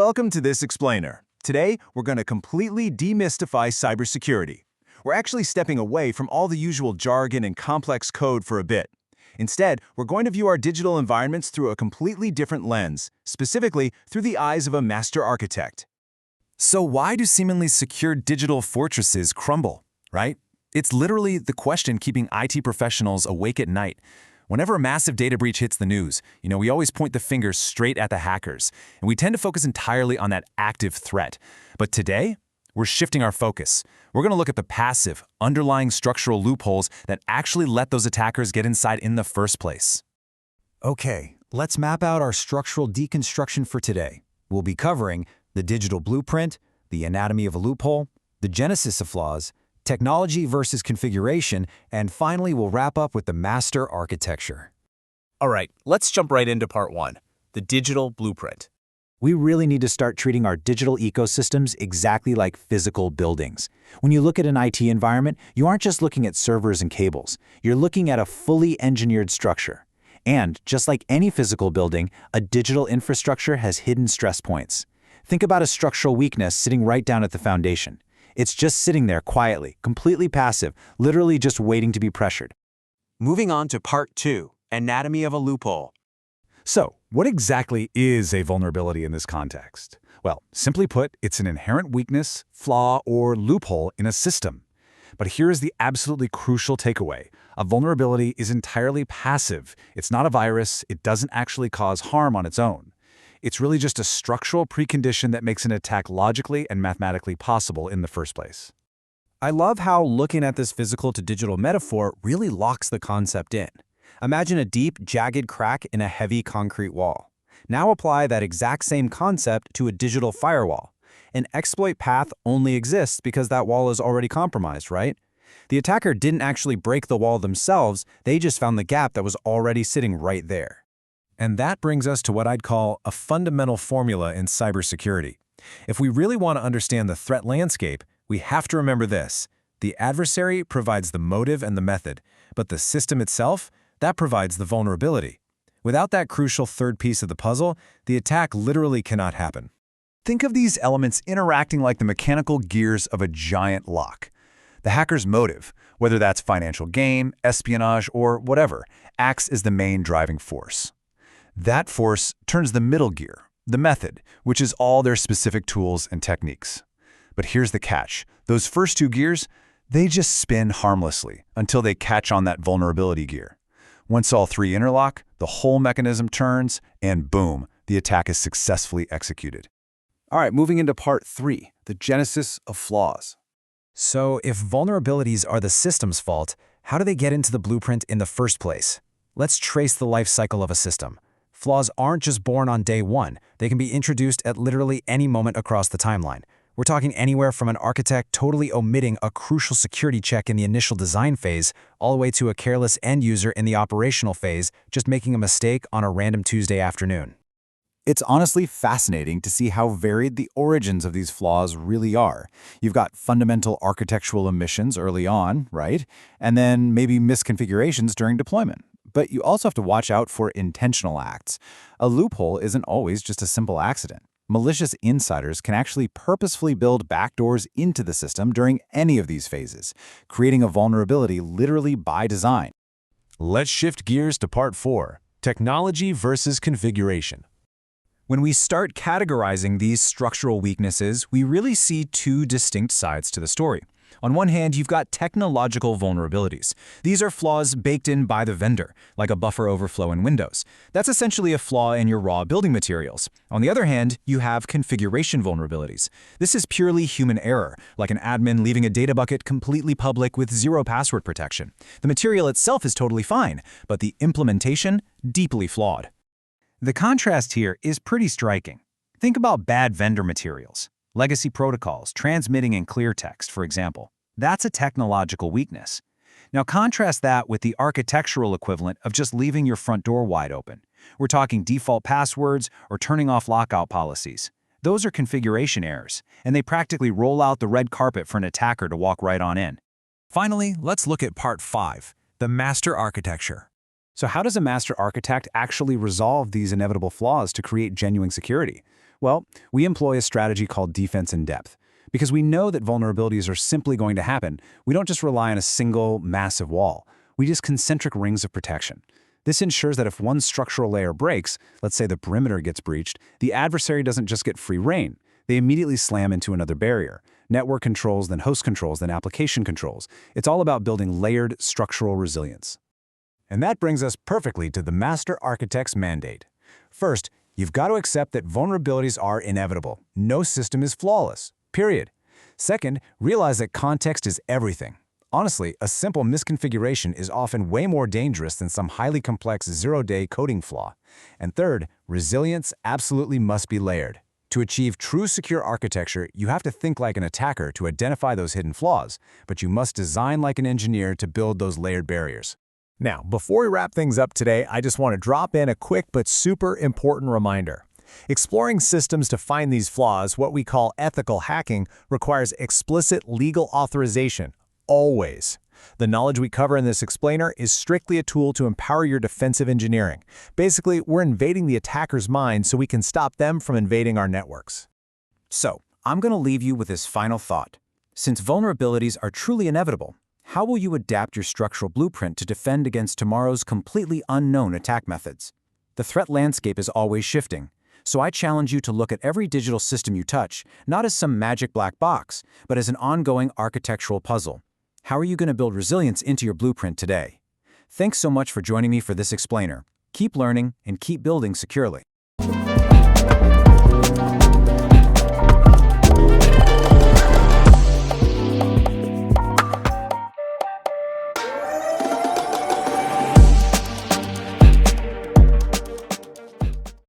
Welcome to this explainer. Today, we're going to completely demystify cybersecurity. We're actually stepping away from all the usual jargon and complex code for a bit. Instead, we're going to view our digital environments through a completely different lens, specifically through the eyes of a master architect. So why do seemingly secure digital fortresses crumble, right? It's literally the question keeping IT professionals awake at night. Whenever a massive data breach hits the news, we always point the finger straight at the hackers, and we tend to focus entirely on that active threat. But today, we're shifting our focus. We're going to look at the passive, underlying structural loopholes that actually let those attackers get inside in the first place. Okay, let's map out our structural deconstruction for today. We'll be covering the digital blueprint, the anatomy of a loophole, the genesis of flaws, technology versus configuration, and finally we'll wrap up with the master architecture. All right, let's jump right into part one, the digital blueprint. We really need to start treating our digital ecosystems exactly like physical buildings. When you look at an IT environment, you aren't just looking at servers and cables. You're looking at a fully engineered structure. And just like any physical building, a digital infrastructure has hidden stress points. Think about a structural weakness sitting right down at the foundation. It's just sitting there quietly, completely passive, literally just waiting to be pressured. Moving on to part two, anatomy of a loophole. So, what exactly is a vulnerability in this context? Well, simply put, it's an inherent weakness, flaw, or loophole in a system. But here is the absolutely crucial takeaway. A vulnerability is entirely passive. It's not a virus. It doesn't actually cause harm on its own. It's really just a structural precondition that makes an attack logically and mathematically possible in the first place. I love how looking at this physical to digital metaphor really locks the concept in. Imagine a deep, jagged crack in a heavy concrete wall. Now apply that exact same concept to a digital firewall. An exploit path only exists because that wall is already compromised, right? The attacker didn't actually break the wall themselves, they just found the gap that was already sitting right there. And that brings us to what I'd call a fundamental formula in cybersecurity. If we really want to understand the threat landscape, we have to remember this. The adversary provides the motive and the method, but the system itself, that provides the vulnerability. Without that crucial third piece of the puzzle, the attack literally cannot happen. Think of these elements interacting like the mechanical gears of a giant lock. The hacker's motive, whether that's financial gain, espionage, or whatever, acts as the main driving force. That force turns the middle gear, the method, which is all their specific tools and techniques. But here's the catch. Those first two gears, they just spin harmlessly until they catch on that vulnerability gear. Once all three interlock, the whole mechanism turns, and boom, the attack is successfully executed. All right, moving into part three, the genesis of flaws. So if vulnerabilities are the system's fault, how do they get into the blueprint in the first place? Let's trace the life cycle of a system. Flaws aren't just born on day one. They can be introduced at literally any moment across the timeline. We're talking anywhere from an architect totally omitting a crucial security check in the initial design phase, all the way to a careless end user in the operational phase, just making a mistake on a random Tuesday afternoon. It's honestly fascinating to see how varied the origins of these flaws really are. You've got fundamental architectural omissions early on, right? And then maybe misconfigurations during deployment. But you also have to watch out for intentional acts. A loophole isn't always just a simple accident. Malicious insiders can actually purposefully build backdoors into the system during any of these phases, creating a vulnerability literally by design. Let's shift gears to part four, technology versus configuration. When we start categorizing these structural weaknesses, we really see two distinct sides to the story. On one hand, you've got technological vulnerabilities. These are flaws baked in by the vendor, like a buffer overflow in Windows. That's essentially a flaw in your raw building materials. On the other hand, you have configuration vulnerabilities. This is purely human error, like an admin leaving a data bucket completely public with zero password protection. The material itself is totally fine, but the implementation, deeply flawed. The contrast here is pretty striking. Think about bad vendor materials. Legacy protocols, transmitting in clear text, for example. That's a technological weakness. Now contrast that with the architectural equivalent of just leaving your front door wide open. We're talking default passwords or turning off lockout policies. Those are configuration errors, and they practically roll out the red carpet for an attacker to walk right on in. Finally, let's look at part five, the master architecture. So how does a master architect actually resolve these inevitable flaws to create genuine security? Well, we employ a strategy called defense in depth. Because we know that vulnerabilities are simply going to happen, we don't just rely on a single, massive wall. We use concentric rings of protection. This ensures that if one structural layer breaks, let's say the perimeter gets breached, the adversary doesn't just get free rein. They immediately slam into another barrier. Network controls, then host controls, then application controls. It's all about building layered structural resilience. And that brings us perfectly to the master architect's mandate. First, you've got to accept that vulnerabilities are inevitable. No system is flawless. Period. Second, realize that context is everything. Honestly, a simple misconfiguration is often way more dangerous than some highly complex zero-day coding flaw. And third, resilience absolutely must be layered. To achieve true secure architecture, you have to think like an attacker to identify those hidden flaws, but you must design like an engineer to build those layered barriers. Now, before we wrap things up today, I just want to drop in a quick but super important reminder. Exploring systems to find these flaws, what we call ethical hacking, requires explicit legal authorization, always. The knowledge we cover in this explainer is strictly a tool to empower your defensive engineering. Basically, we're invading the attacker's mind so we can stop them from invading our networks. So, I'm going to leave you with this final thought. Since vulnerabilities are truly inevitable, how will you adapt your structural blueprint to defend against tomorrow's completely unknown attack methods? The threat landscape is always shifting. So I challenge you to look at every digital system you touch, not as some magic black box, but as an ongoing architectural puzzle. How are you going to build resilience into your blueprint today? Thanks so much for joining me for this explainer. Keep learning and keep building securely.